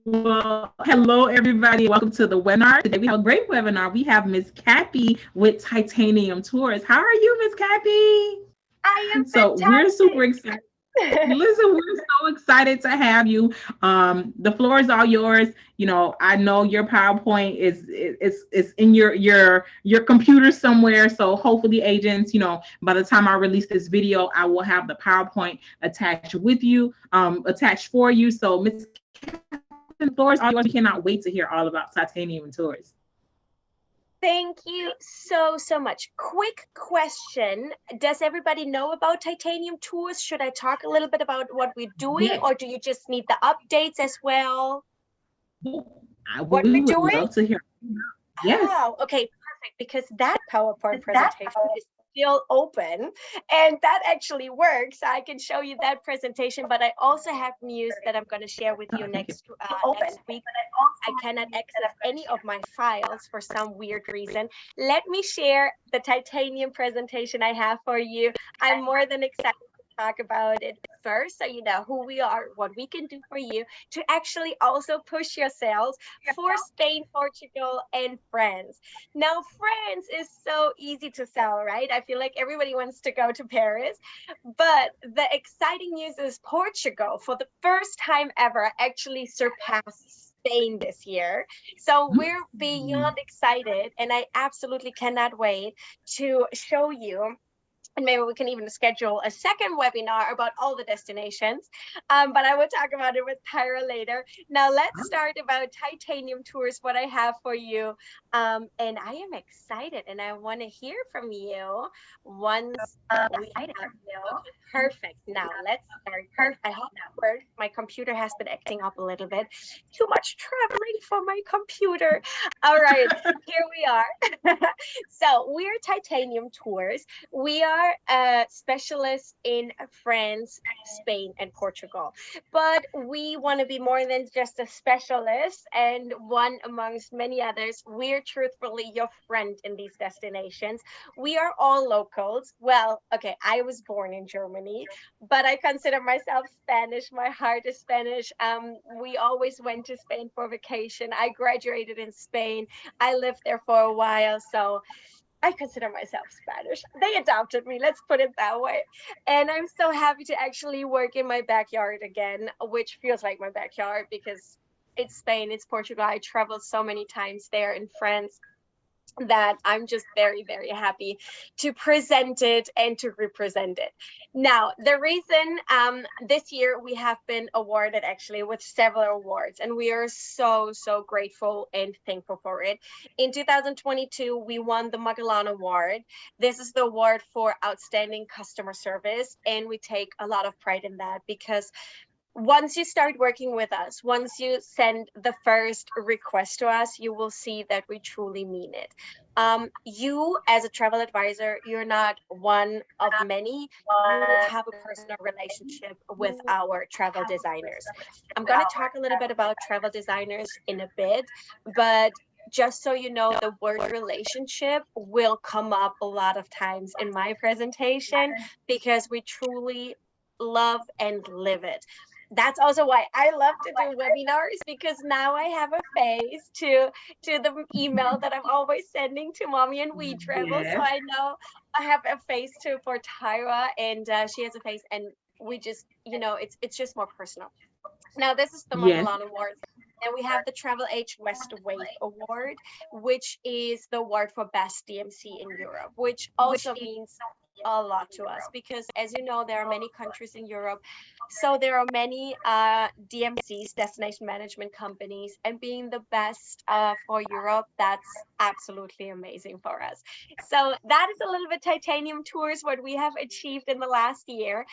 Well, hello everybody. Welcome to the webinar. Today we have a great webinar. We have Miss Cappy with Titanium Tours. How are you, Miss Cappy? I am So fantastic. we're super excited. Listen, we're so excited to have you. The floor is all yours. You know, I know your PowerPoint is in your computer somewhere. So hopefully, agents, you know, by the time I release this video, I will have the PowerPoint attached with you, attached for you. So Miss the floor is all yours. We cannot wait to hear all about Titanium Tours. Thank you so much. Quick question. Does everybody know about Titanium Tours? Should I talk a little bit about what we're doing, Yes. or do you just need the updates as well? What we would love to hear. Yes. Oh, okay, perfect. Because that PowerPoint presentation is still open, and that actually works. I can show you that presentation, but I also have news that I'm going to share with you next week. I cannot access any of my files for some weird reason. Let me share the Titanium presentation I have for you. I'm more than excited to talk about it first, so you know who we are, what we can do for you to actually also push yourselves for Spain, Portugal, and France. Now, France is so easy to sell, right? I feel like everybody wants to go to Paris, but the exciting news is Portugal, for the first time ever, actually surpassed Spain this year. So we're beyond excited, and I absolutely cannot wait to show you. And maybe we can even schedule a second webinar about all the destinations. But I will talk about it with Tyra later. Now let's start about Titanium Tours, what I have for you. And I am excited, and I want to hear from you once we have you. Perfect. Now let's start. I hope that works. My computer has been acting up a little bit. Too much traveling for my computer. All right, here we are. So we're Titanium Tours. We are a specialist in France, Spain, and Portugal. But we want to be more than just a specialist and one amongst many others. We're truthfully your friend in these destinations. We are all locals. Well, okay, I was born in Germany, but I consider myself Spanish. My heart is Spanish. We always went to Spain for vacation. I graduated in Spain. I lived there for a while, so I consider myself Spanish. They adopted me, let's put it that way. And I'm so happy to actually work in my backyard again, which feels like my backyard because it's Spain, it's Portugal. I traveled so many times there in France that I'm just very happy to present it and to represent it. Now, the reason this year we have been awarded actually with several awards, and we are so grateful and thankful for it. In 2022, we won the Magellan Award. This is the award for outstanding customer service, and we take a lot of pride in that because once you start working with us, once you send the first request to us, you will see that we truly mean it. You, as a travel advisor, you're not one of many. You have a personal relationship with our travel designers. I'm going to talk a little bit about travel designers in a bit, but just so you know, the word relationship will come up a lot of times in my presentation because we truly love and live it. That's also why I love to do webinars, because now I have a face to the email that I'm always sending to Mommy and We Travel. Yes. So I know I have a face too for Tyra, and she has a face, and we just, you know, it's just more personal. Now, this is the Yes. Magellan Award. And we have the Travel Age West Wave Award, which is the award for best DMC in Europe, which also means a lot to us because, as you know, there are many countries in Europe. So there are many DMCs, destination management companies, and being the best for Europe, that's absolutely amazing for us. So that is a little bit Titanium Tours, what we have achieved in the last year.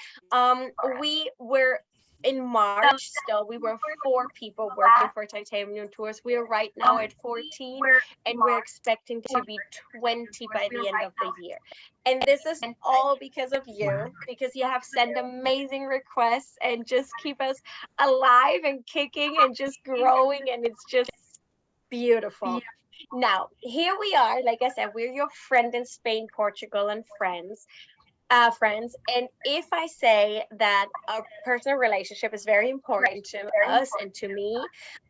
We were in March, still, we were 4 people working for Titanium Tours. We are right now at 14, and we're expecting to be 20 by the end of the year. And this is all because of you, because you have sent amazing requests and just keep us alive and kicking and just growing, and it's just beautiful. Now, here we are. Like I said, we're your friend in Spain, Portugal, and France. friends. And if I say that a personal relationship is very important to us and to me,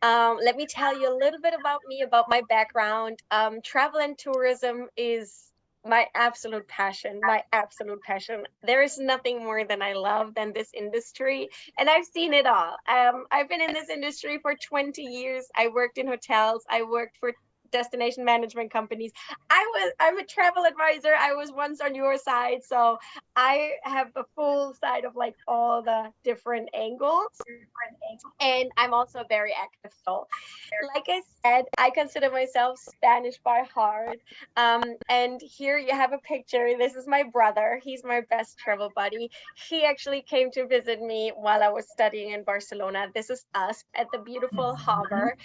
let me tell you a little bit about me, about my background. Travel and tourism is my absolute passion, my absolute passion. There is nothing more than I love than this industry, and I've seen it all. I've been in this industry for 20 years. I worked in hotels. I worked for destination management companies. I'm a travel advisor. I was once on your side, so I have the full side of like all the different angles. And I'm also a very active soul. Like I said, I consider myself Spanish by heart. And here you have a picture. This is my brother. He's my best travel buddy. He actually came to visit me while I was studying in Barcelona. This is us at the beautiful harbor,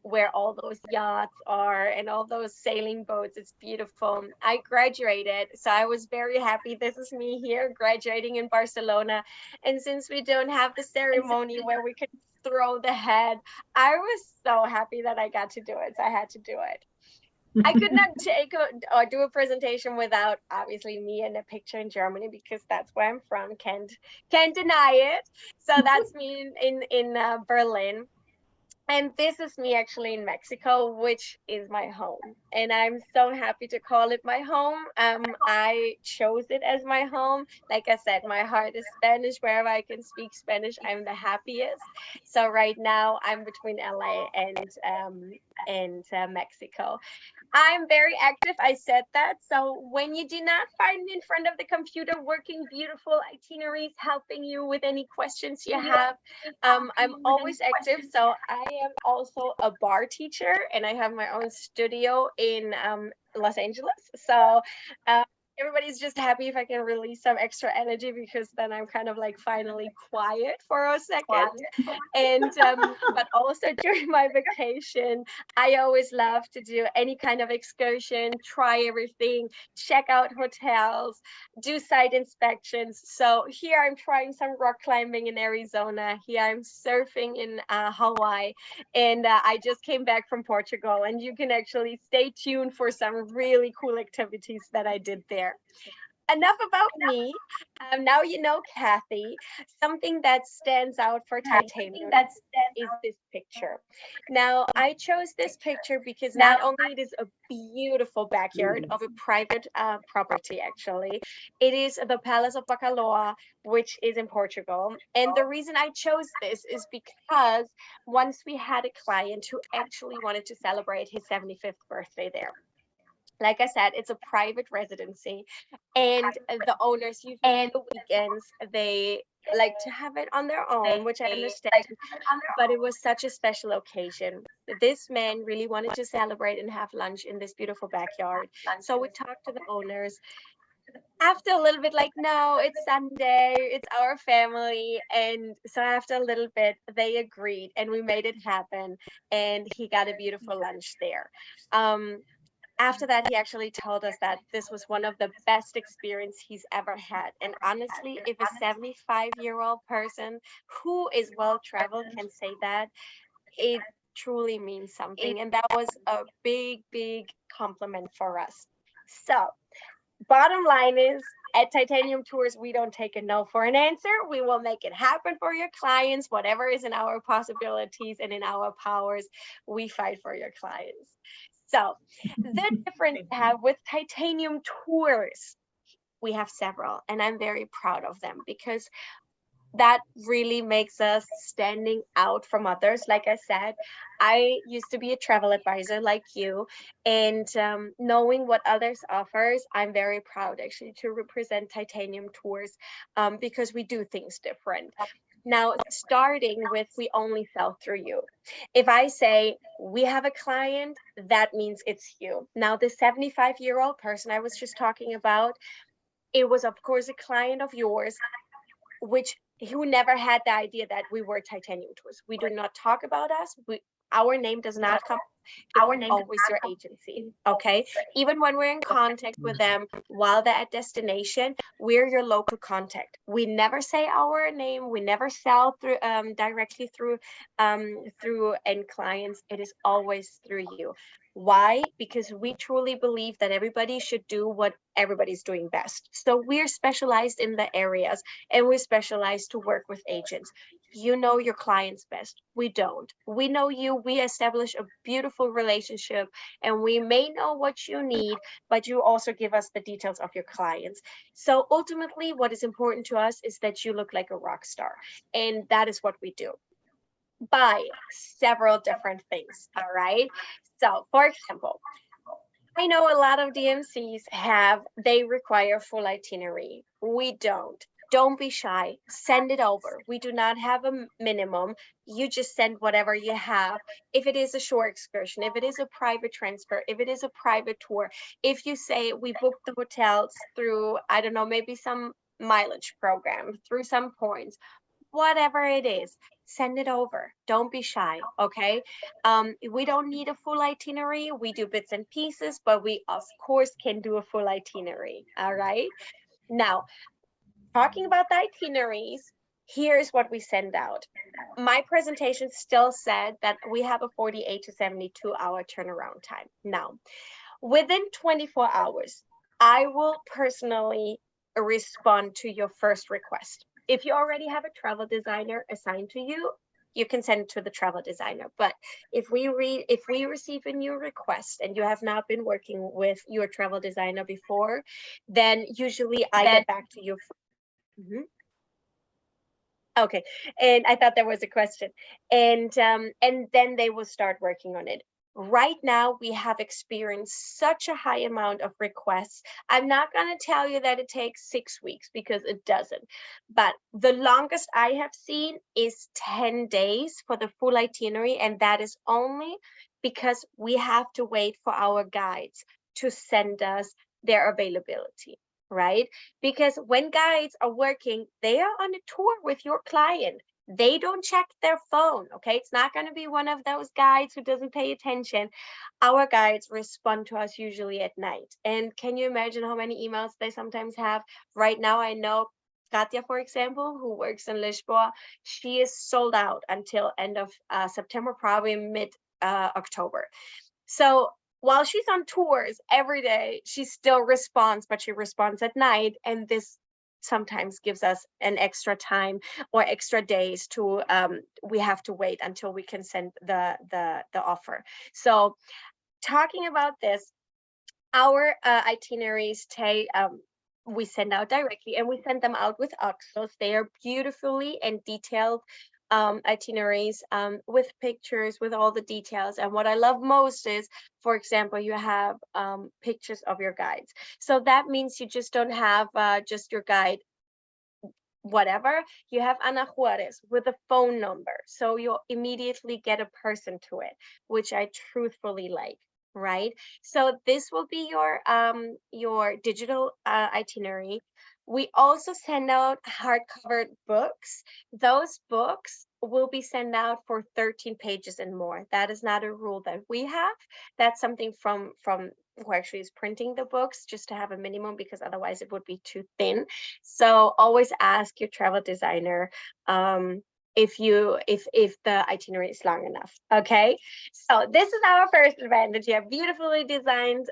where all those yachts are and all those sailing boats. It's beautiful. I graduated, so I was very happy. This is me here graduating in Barcelona. And since we don't have the ceremony where we can throw the head, I was so happy that I got to do it. So I had to do it. I could not take or do a presentation without obviously me in a picture in Germany, because that's where I'm from. Can't deny it. So that's me in Berlin. And this is me actually in Mexico, which is my home. And I'm so happy to call it my home. I chose it as my home. Like I said, my heart is Spanish. Wherever I can speak Spanish, I'm the happiest. So right now I'm between LA and Mexico. I'm very active. I said that. So when you do not find me in front of the computer working beautiful itineraries, helping you with any questions you have, I'm always active. So I am also a bar teacher, and I have my own studio in Los Angeles. So everybody's just happy if I can release some extra energy, because then I'm kind of like finally quiet for a second. And but also during my vacation, I always love to do any kind of excursion, try everything, check out hotels, do site inspections. So here I'm trying some rock climbing in Arizona. Here I'm surfing in Hawaii. And I just came back from Portugal, and you can actually stay tuned for some really cool activities that I did there. Enough about me. Now you know Kathy. Something that stands out for titanium is this picture. Now, I chose this picture because not only it is a beautiful backyard of a private property, actually, it is the Palace of Bacaloa, which is in Portugal. And the reason I chose this is because once we had a client who actually wanted to celebrate his 75th birthday there. Like I said, it's a private residency, and the owners usually the weekends they like to have it on their own, which I understand, but it was such a special occasion. This man really wanted to celebrate and have lunch in this beautiful backyard. So we talked to the owners. After a little bit, like, no, it's Sunday, it's our family. And so after a little bit, they agreed and we made it happen. And he got a beautiful lunch there. After that, he actually told us that this was one of the best experience he's ever had. And honestly, if a 75-year-old person who is well traveled can say that, it truly means something. And that was a big, big compliment for us. So bottom line is, at Titanium Tours, we don't take a no for an answer. We will make it happen for your clients. Whatever is in our possibilities and in our powers, we fight for your clients. So the difference we have with Titanium Tours, we have several, and I'm very proud of them, because that really makes us standing out from others. Like I said, I used to be a travel advisor like you, and knowing what others offers, I'm very proud actually to represent Titanium Tours, because we do things different. Now, starting with, we only sell through you. If I say we have a client, that means it's you. Now, the 75-year-old person I was just talking about, it was of course a client of yours, which who never had the idea that we were Titanium Tours. We do not talk about us. Our name does not come. It's always your agency. Okay. Even when we're in contact with them while they're at destination, we're your local contact. We never say our name. We never sell through directly through end clients. It is always through you. Why? Because we truly believe that everybody should do what everybody's doing best. So we're specialized in the areas, and we're specialized to work with agents. You know your clients best. We don't. We know you. We establish a beautiful relationship, and we may know what you need, but you also give us the details of your clients. So ultimately, what is important to us is that you look like a rock star. And that is what we do by several different things. All right. So, for example, I know a lot of DMCs they require full itinerary. We don't. Don't be shy. Send it over. We do not have a minimum. You just send whatever you have. If it is a shore excursion, if it is a private transfer, if it is a private tour, if you say we booked the hotels through, I don't know, maybe some mileage program, through some points, whatever it is, send it over. Don't be shy, okay? We don't need a full itinerary. We do bits and pieces, but we of course can do a full itinerary, all right? Now, talking about the itineraries, here's what we send out. My presentation still said that we have a 48 to 72 hour turnaround time. Now, within 24 hours, I will personally respond to your first request. If you already have a travel designer assigned to you, you can send it to the travel designer. But if we receive a new request and you have not been working with your travel designer before, then usually I get back to you. Okay, and I thought there was a question, and then they will start working on it. Right now, we have experienced such a high amount of requests. I'm not going to tell you that it takes 6 weeks, because it doesn't. But the longest I have seen is 10 days for the full itinerary. And that is only because we have to wait for our guides to send us their availability, right? Because when guides are working, they are on a tour with your client. They don't check their phone, okay? It's not going to be one of those guides who doesn't pay attention. Our guides respond to us usually at night. And can you imagine how many emails they sometimes have? Right now, I know Katja, for example, who works in Lisboa, she is sold out until end of September, probably mid October. So while she's on tours every day, she still responds, but she responds at night. And this sometimes gives us an extra time or extra days to we have to wait until we can send the offer. So talking about this, our itineraries we send out directly, and we send them out with Oxos. They are beautifully and detailed itineraries with pictures, with all the details. And what I love most is, for example, you have pictures of your guides. So that means you just don't have just your guide, whatever. You have Ana Juarez with a phone number. So you'll immediately get a person to it, which I truthfully like. Right. So this will be your digital itinerary. We also send out hardcover books. Those books will be sent out for 13 pages and more. That is not a rule that we have. That's something from who actually is printing the books, just to have a minimum, because otherwise it would be too thin. So always ask your travel designer if the itinerary is long enough. Okay, so this is our first advantage. You have beautifully designed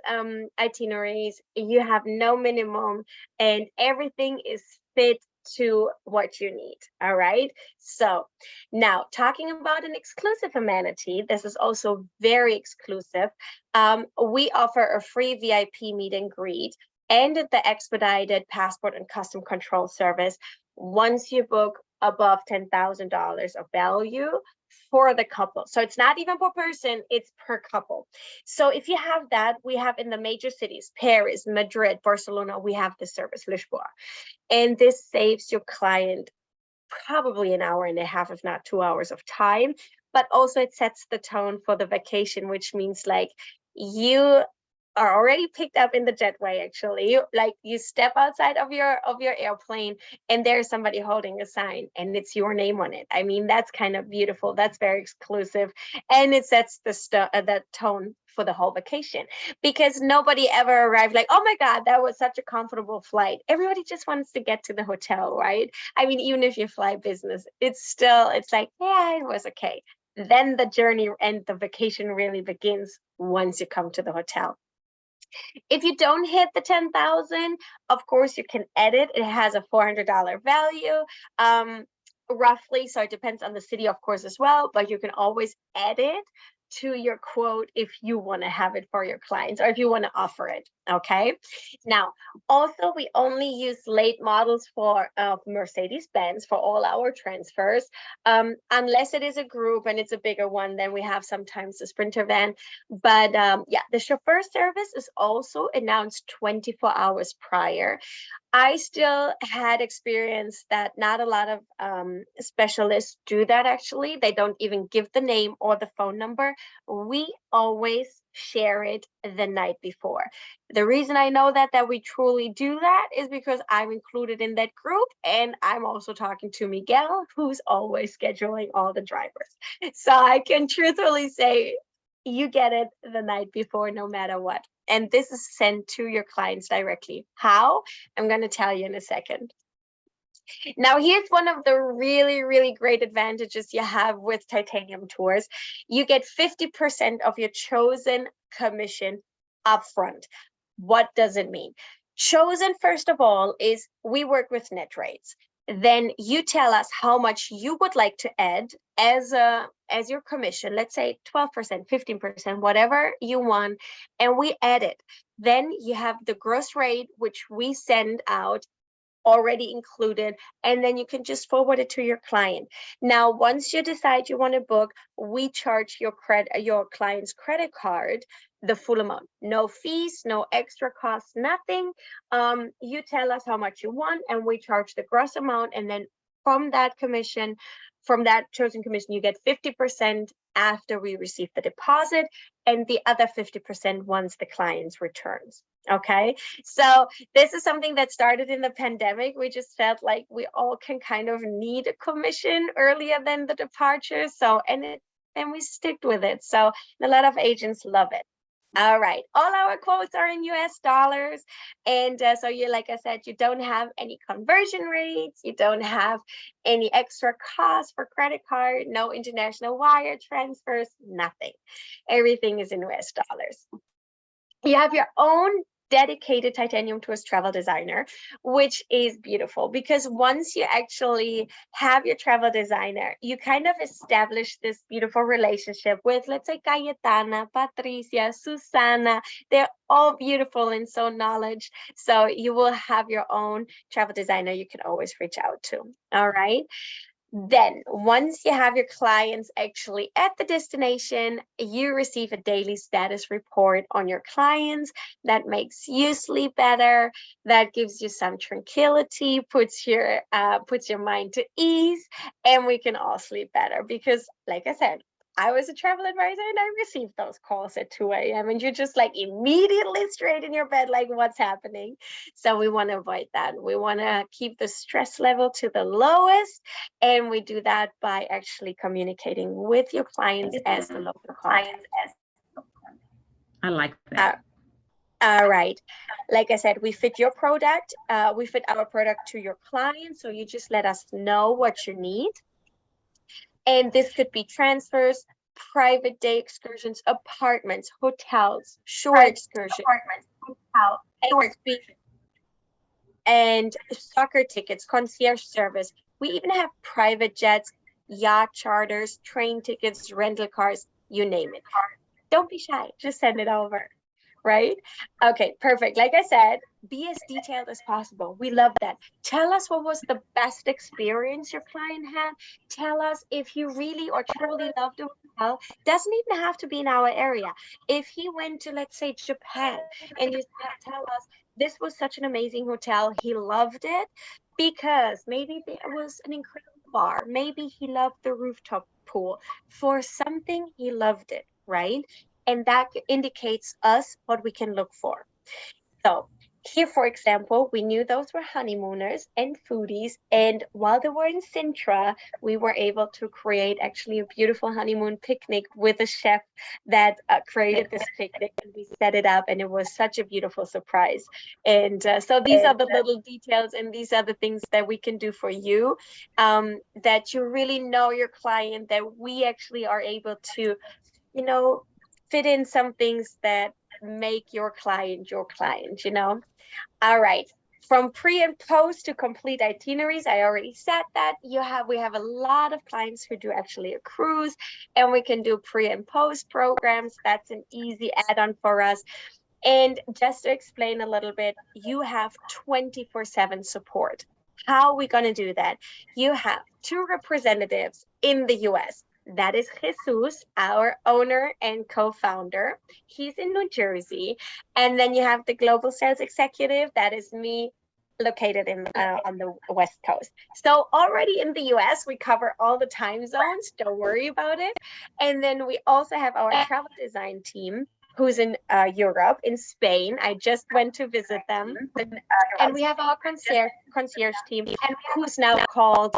itineraries. You have no minimum, and everything is fit to what you need. All right, so now talking about an exclusive amenity, this is also very exclusive. We offer a free VIP meet and greet and the expedited passport and custom control service once you book above $10,000 of value for the couple. So it's not even per person, it's per couple. So if you have that, we have in the major cities, Paris, Madrid, Barcelona, we have the service, Lisboa. And this saves your client probably an hour and a half, if not 2 hours of time. But also it sets the tone for the vacation, which means like you are already picked up in the jetway. Actually, like you step outside of your airplane and there's somebody holding a sign and it's your name on it. I mean, that's kind of beautiful. That's very exclusive, and it sets the tone for the whole vacation, because nobody ever arrived like, oh my god, that was such a comfortable flight. Everybody just wants to get to the hotel, right? I mean, even if you fly business, it's like, yeah, it was okay. Then the journey and the vacation really begins once you come to the hotel. If you don't hit the 10,000, of course, you can edit. It has a $400 value, roughly. So it depends on the city, of course, as well. But you can always edit to your quote if you want to have it for your clients or if you want to offer it. Okay. Now, also, we only use late models for Mercedes-Benz for all our transfers, unless it is a group and it's a bigger one. Then we have sometimes the Sprinter van. But yeah, the chauffeur service is also announced 24 hours prior. I still had experience that not a lot of specialists do that. Actually, they don't even give the name or the phone number. We always share it the night before. The reason I know that we truly do that is because I'm included in that group, and I'm also talking to Miguel, who's always scheduling all the drivers. So I can truthfully say you get it the night before, no matter what. And this is sent to your clients directly. How? I'm going to tell you in a second. Now, here's one of the really, really great advantages you have with Titanium Tours. You get 50% of your chosen commission upfront. What does it mean? Chosen, first of all, is we work with net rates. Then you tell us how much you would like to add as your commission, let's say 12%, 15%, whatever you want, and we add it. Then you have the gross rate, which we send out already included, and then you can just forward it to your client. Now, once you decide you want to book, we charge your client's credit card the full amount. No fees, no extra costs, nothing. You tell us how much you want, and we charge the gross amount, and then from that commission, from that chosen commission, you get 50% after we receive the deposit, and the other 50% once the client returns. Okay, so this is something that started in the pandemic. We just felt like we all can kind of need a commission earlier than the departure. So, and we stick with it. So a lot of agents love it. All right, all our quotes are in US dollars. And so you, like I said, you don't have any conversion rates. You don't have any extra costs for credit card, no international wire transfers, nothing. Everything is in US dollars. You have your own dedicated Titanium Tours travel designer, which is beautiful because once you actually have your travel designer, you kind of establish this beautiful relationship with, let's say, Cayetana, Patricia, Susana. They're all beautiful and so knowledge. So you will have your own travel designer you can always reach out to. All right. Then once you have your clients actually at the destination, you receive a daily status report on your clients. That makes you sleep better. That gives you some tranquility, puts your mind to ease, and we can all sleep better because, like I said, I was a travel advisor and I received those calls at 2 a.m. and you're just like immediately straight in your bed, like what's happening? So we want to avoid that. We want to keep the stress level to the lowest. And we do that by actually communicating with your clients as the local contact. I like that. All right. Like I said, we fit your product. We fit our product to your client. So you just let us know what you need. And this could be transfers, private day excursions, apartments, hotels, shore excursions, and soccer tickets, concierge service. We even have private jets, yacht charters, train tickets, rental cars, you name it. Don't be shy, just send it over. Right? Okay, perfect. Like I said, be as detailed as possible. We love that. Tell us what was the best experience your client had. Tell us if you really or truly loved the hotel. Doesn't even have to be in our area. If he went to, let's say, Japan, and you tell us this was such an amazing hotel, he loved it because maybe there was an incredible bar. Maybe he loved the rooftop pool. For something, he loved it, right? And that indicates us what we can look for. So here, for example, we knew those were honeymooners and foodies. And while they were in Sintra, we were able to create actually a beautiful honeymoon picnic with a chef that created this picnic. And we set it up and it was such a beautiful surprise. And so these are the little details and these are the things that we can do for you, that you really know your client, that we actually are able to, fit in some things that make your client, you know? All right. From pre and post to complete itineraries, I already said that. We have a lot of clients who do actually a cruise, and we can do pre and post programs. That's an easy add-on for us. And just to explain a little bit, you have 24/7 support. How are we going to do that? You have two representatives in the US. That is Jesus, our owner and co-founder. He's in New Jersey. And then you have the global sales executive. That is me, located on the West Coast. So already in the US, we cover all the time zones. Don't worry about it. And then we also have our travel design team, who's in Europe, in Spain. I just went to visit them. And we have our concierge team, who's now called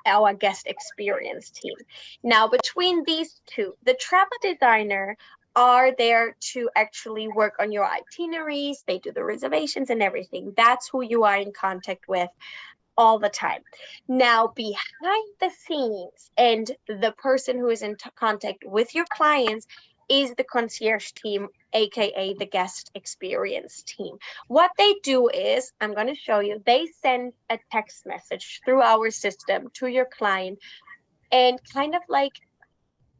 our guest experience team. Now, between these two, the travel designer are there to actually work on your itineraries. They do the reservations and everything. That's who you are in contact with all the time. Now, behind the scenes, and the person who is in contact with your clients is the concierge team, aka the guest experience team. What they do is, I'm going to show you, they send a text message through our system to your client, and kind of like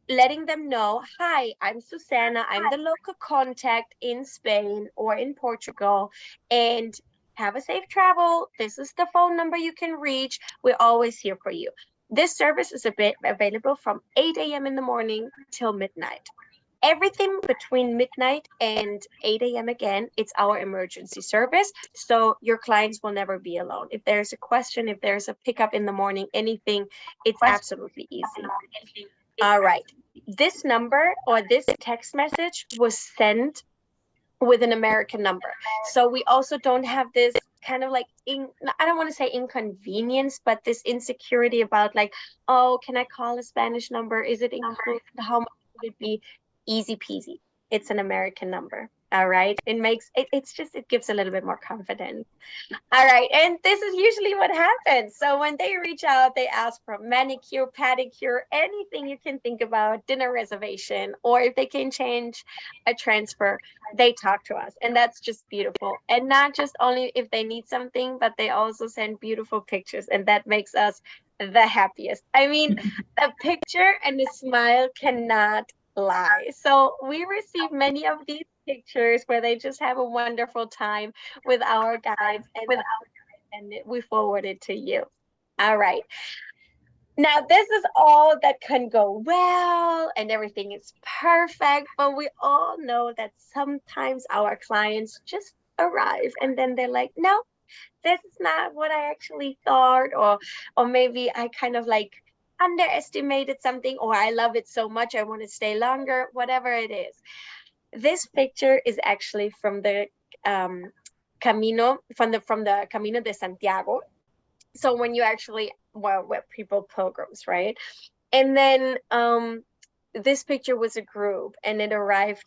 letting them know, hi, I'm Susanna, I'm the local contact in Spain or in Portugal, and have a safe travel. This is the phone number you can reach. We're always here for you. This service is available from 8 a.m. in the morning till midnight. Everything between midnight and 8 a.m. again, it's our emergency service. So your clients will never be alone. If there's a question, if there's a pickup in the morning, anything, it's absolutely easy. All right. This number or this text message was sent with an American number. So we also don't have this kind of like, I don't want to say inconvenience, but this insecurity about like, oh, can I call a Spanish number? Is it included? How much would it be? Easy peasy. It's an American number. All right. It gives a little bit more confidence. All right. And this is usually what happens. So when they reach out, they ask for manicure, pedicure, anything you can think about, dinner reservation, or if they can change a transfer, they talk to us. And that's just beautiful. And not just only if they need something, but they also send beautiful pictures. And that makes us the happiest. I mean, a picture and a smile cannot lie. So we receive many of these pictures where they just have a wonderful time with our guides, and we forward it to you. All right. Now, this is all that can go well and everything is perfect, but we all know that sometimes our clients just arrive and then they're like, no, this is not what I actually thought, or maybe I kind of like underestimated something, or I love it so much I want to stay longer, whatever it is. This picture is actually from the Camino de Santiago. So when you actually, well, we're people pilgrims, right? And then this picture was a group, and it arrived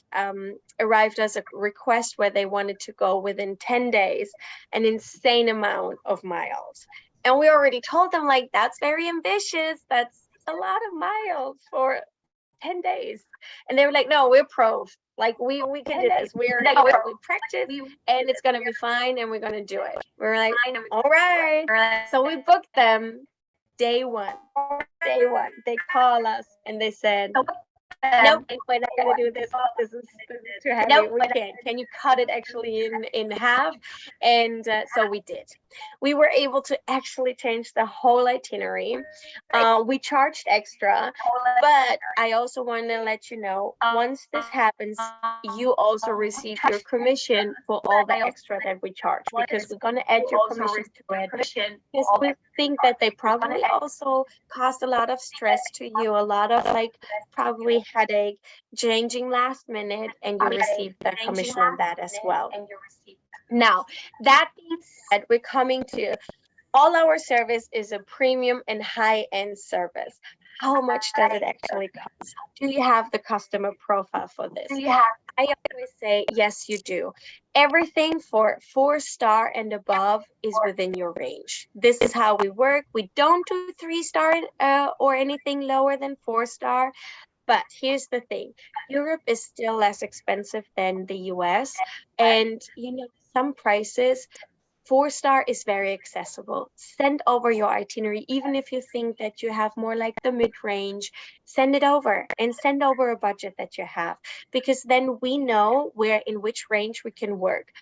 as a request where they wanted to go within 10 days, an insane amount of miles. And we already told them, like, that's very ambitious. That's a lot of miles for 10 days. And they were like, no, we're pros. Like, we can do this. We practice, and it's going to be fine, and we're going to do it. We're like, all right. So we booked them day one. They call us, and they said, nope, we're not going to do this. This is too heavy. We can't. Can you cut it actually in half? And so we did. We were able to actually change the whole itinerary. We charged extra, but I also want to let you know, once this happens, you also receive your commission for all the extra that we charge, because we're going to add your commission to it, because we think that they probably also cost a lot of stress to you, a lot of like probably headache, changing last minute, and you receive the commission on that as well. Now, that being said, we're coming to all our service is a premium and high-end service. How much does it actually cost? Do you have the customer profile for this? I always say, yes, you do. Everything for 4-star and above is within your range. This is how we work. We don't do 3-star or anything lower than 4-star. But here's the thing, Europe is still less expensive than the US. And, some prices, 4-star is very accessible. Send over your itinerary, even if you think that you have more like the mid-range, send it over and send over a budget that you have, because then we know in which range we can work.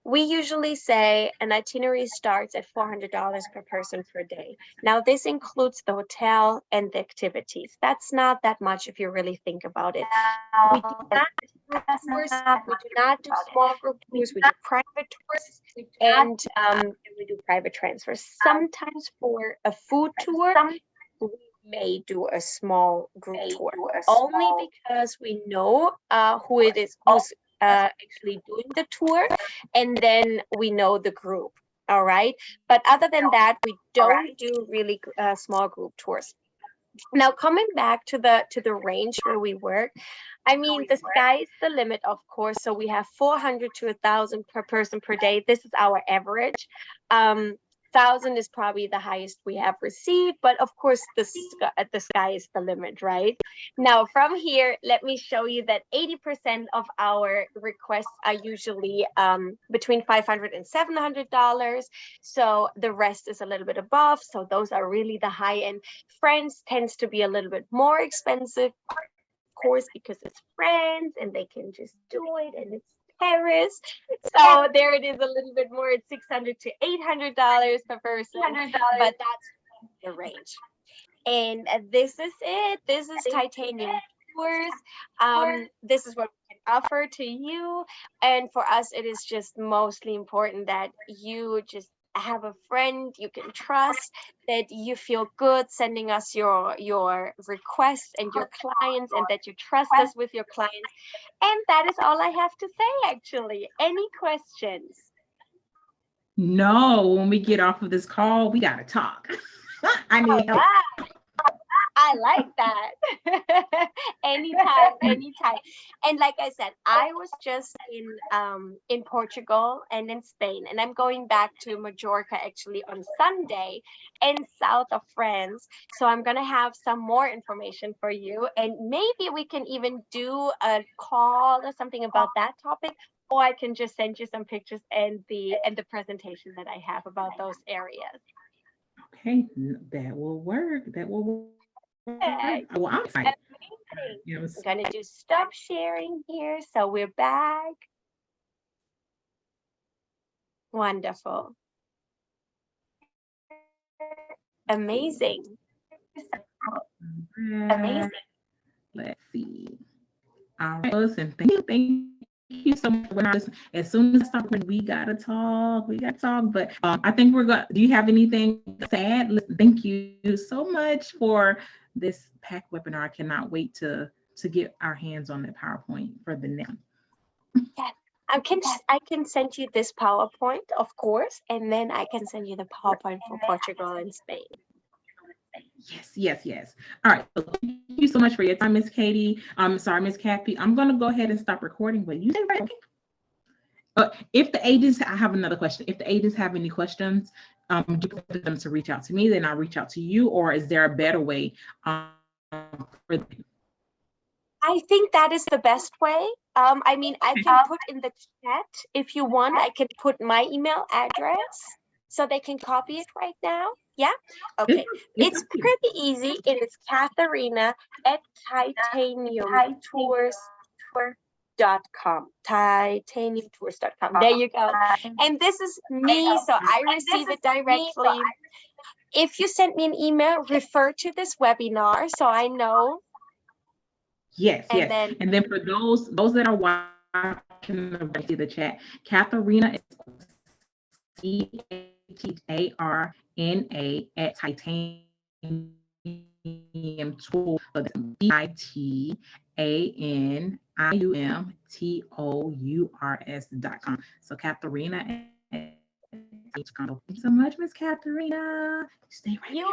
We usually say an itinerary starts at $400 per person per day. Now, this includes the hotel and the activities. That's not that much if you really think about it. We do not do group tours. We do not do small group tours. We do private tours, and we do private transfers. Sometimes for a food tour, we may do a small group tour, only because we know who it is who's actually doing the tour, and then we know the group. All right. But other than that, we don't do really small group tours. Now, coming back to the range where we work, I mean, the sky is the limit, of course. So we have 400 to 1,000 per person per day. This is our average. 1,000 is probably the highest we have received, but of course the sky is the limit, right? Now, from here, let me show you that 80% of our requests are usually between $500 and $700. So the rest is a little bit above. So those are really the high end. France tends to be a little bit more expensive, of course, because it's France and they can just do it, and it's Paris. So there it is, a little bit more at $600 to $800 per person, but that's the range. And this is it. This is Titanium Tours. This is what we can offer to you. And for us, it is just mostly important that you just have a friend you can trust, that you feel good sending us your requests and your clients, and that you trust us with your clients. And that is all I have to say, actually. Any questions? No, when we get off of this call, we got to talk. I need help. I like that. Anytime. And like I said, I was just in Portugal and in Spain, and I'm going back to Majorca actually on Sunday, in south of France. So I'm gonna have some more information for you, and maybe we can even do a call or something about that topic, or I can just send you some pictures and the presentation that I have about those areas. Okay, that will work. That will work. Okay. Well, I'm excited. Amazing. Yes. I'm gonna do stop sharing here. So we're back. Wonderful. Amazing. Amazing. Let's see. All right, and thank you so much. As soon as I start, we gotta talk. We gotta talk. But I think we're good. Do you have anything to add? Listen, thank you so much for this pack webinar. I cannot wait to get our hands on that PowerPoint for the next. Yes. I can send you this PowerPoint, of course, and then I can send you the PowerPoint for Portugal and Spain. Yes. All right. So thank you so much for your time, Miss Katie. Sorry, Miss Kathy. I'm gonna go ahead and stop recording, but you say right. If the agents, I have another question. If the agents have any questions, do you want them to reach out to me, then I'll reach out to you, or is there a better way for them? I think that is the best way. I mean, I can put in the chat if you want. I can put my email address so they can copy it right now. Yeah. Okay. It's pretty easy. It is Katharina at titaniumtours.com. Titaniumtours.com. There you go. And this is me, so I receive it directly. If you send me an email, refer to this webinar so I know. Yes. And then for those that are watching the chat, Katharina is CATARNA at Titanium Tours. So that's TITANIUMTOURS.com. So Katharina. Thank you so much, Miss Katharina. Stay right there.